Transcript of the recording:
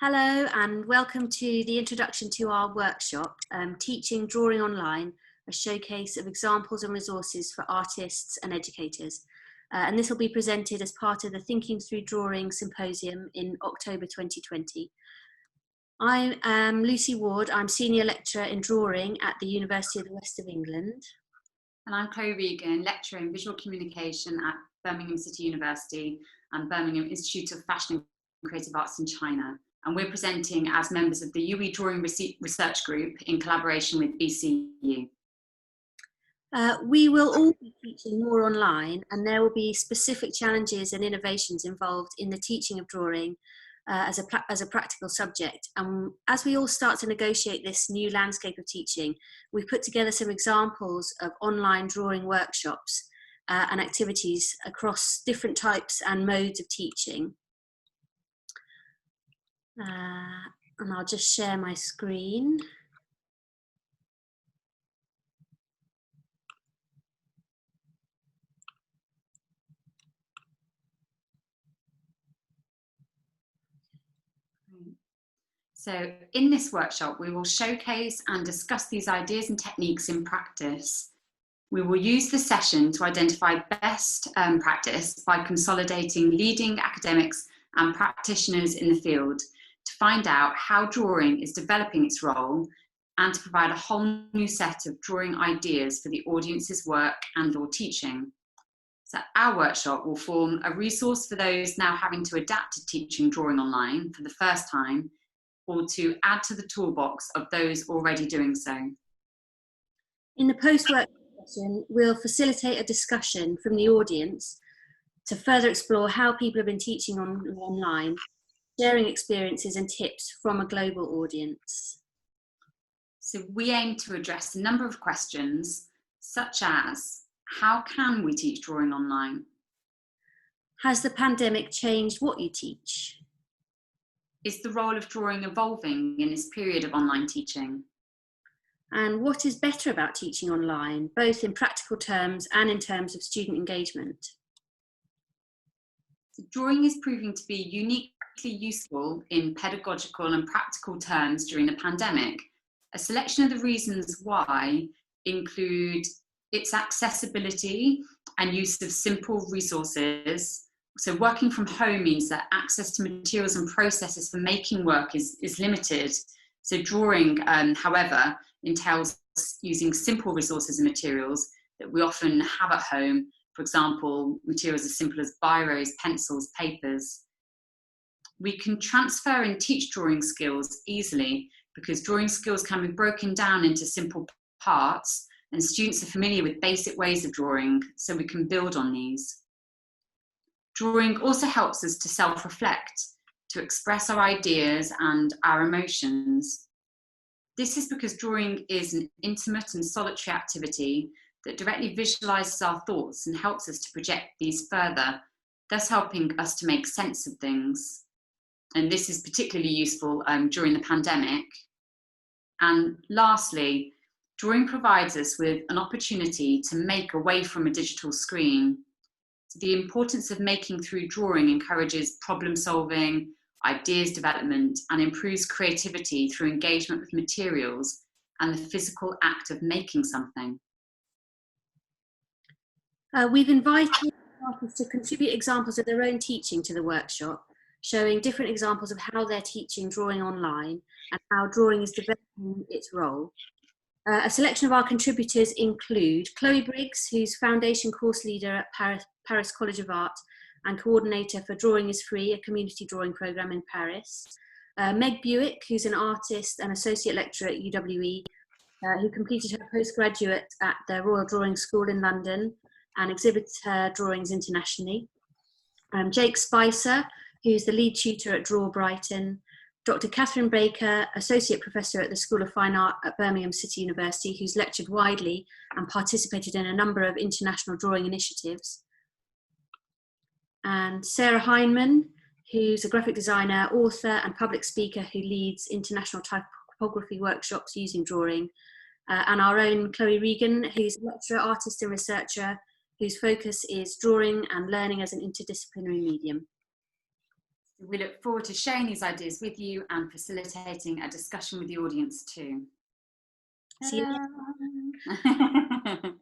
Hello and welcome to the introduction to our workshop, Teaching Drawing Online, a showcase of examples and resources for artists and educators. And this will be presented as part of the Thinking Through Drawing Symposium in October 2020. I am Lucy Ward, I'm Senior Lecturer in Drawing at the University of the West of England. And I'm Chloe Regan, Lecturer in Visual Communication at Birmingham City University and Birmingham Institute of Fashion and Creative Arts in China. And we're presenting as members of the UWE Drawing Research Group in collaboration with BCU. We will all be teaching more online, and there will be specific challenges and innovations involved in the teaching of drawing as a practical subject. And as we all start to negotiate this new landscape of teaching, we've put together some examples of online drawing workshops and activities across different types and modes of teaching. And I'll just share my screen. So in this workshop, we will showcase and discuss these ideas and techniques in practice. We will use the session to identify best practice by consolidating leading academics and practitioners in the field to find out how drawing is developing its role and to provide a whole new set of drawing ideas for the audience's work and/or teaching. So our workshop will form a resource for those now having to adapt to teaching drawing online for the first time, or to add to the toolbox of those already doing so. In the post-work session, we'll facilitate a discussion from the audience to further explore how people have been teaching online, sharing experiences and tips from a global audience. So we aim to address a number of questions, such as, how can we teach drawing online? Has the pandemic changed what you teach? Is the role of drawing evolving in this period of online teaching? And what is better about teaching online, both in practical terms and in terms of student engagement? So drawing is proving to be uniquely useful in pedagogical and practical terms during the pandemic. A selection of the reasons why include its accessibility and use of simple resources. So working from home means that access to materials and processes for making work is limited. So drawing, however, entails using simple resources and materials that we often have at home. For example, materials as simple as biros, pencils, papers. We can transfer and teach drawing skills easily because drawing skills can be broken down into simple parts, and students are familiar with basic ways of drawing, so we can build on these. Drawing also helps us to self-reflect, to express our ideas and our emotions. This is because drawing is an intimate and solitary activity that directly visualizes our thoughts and helps us to project these further, thus helping us to make sense of things. And this is particularly useful during the pandemic. And lastly, drawing provides us with an opportunity to make away from a digital screen. The importance of making through drawing encourages problem solving, ideas development, and improves creativity through engagement with materials and the physical act of making something. We've invited artists to contribute examples of their own teaching to the workshop, showing different examples of how they're teaching drawing online and how drawing is developing its role. A selection of our contributors include Chloe Briggs, who's Foundation Course Leader at Paris College of Art and Coordinator for Drawing is Free, a community drawing programme in Paris. Meg Buick, who's an artist and Associate Lecturer at UWE, who completed her postgraduate at the Royal Drawing School in London and exhibits her drawings internationally. Jake Spicer, who's the lead tutor at Draw Brighton. Dr. Catherine Baker, Associate Professor at the School of Fine Art at Birmingham City University, who's lectured widely and participated in a number of international drawing initiatives. And Sarah Heinemann, who's a graphic designer, author and public speaker who leads international typography workshops using drawing. And our own Chloe Regan, who's a lecturer, artist and researcher, whose focus is drawing and learning as an interdisciplinary medium. We look forward to sharing these ideas with you and facilitating a discussion with the audience too. See you Ta-da!